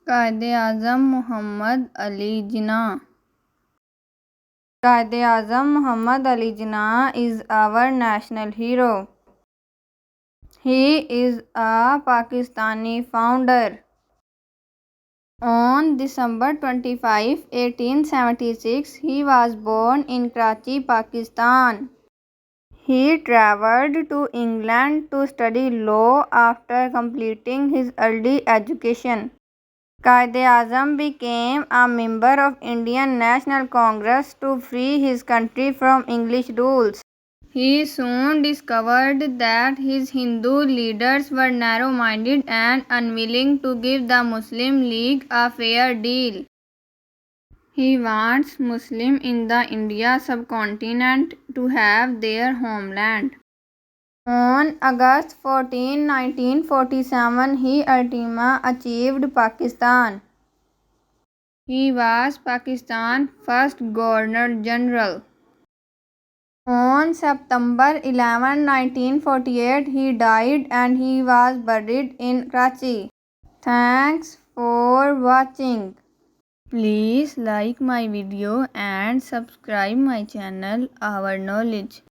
quaid azam Muhammad Ali Jinnah. Quaid azam Muhammad Ali Jinnah is our national hero. He is a Pakistani founder. On December 25, 1876, he was born in Karachi, Pakistan. He travelled to England to study law after completing his early education. Quaid Azam became a member of Indian National Congress to free his country from English rules. He soon discovered that his Hindu leaders were narrow-minded and unwilling to give the Muslim League a fair deal. He wants Muslims in the India subcontinent to have their homeland. On August 14, 1947, he ultimately achieved Pakistan. He was Pakistan's first Governor-General. On September 11, 1948, he died and he was buried in Karachi. Thanks for watching. Please like my video and subscribe my channel Our Knowledge.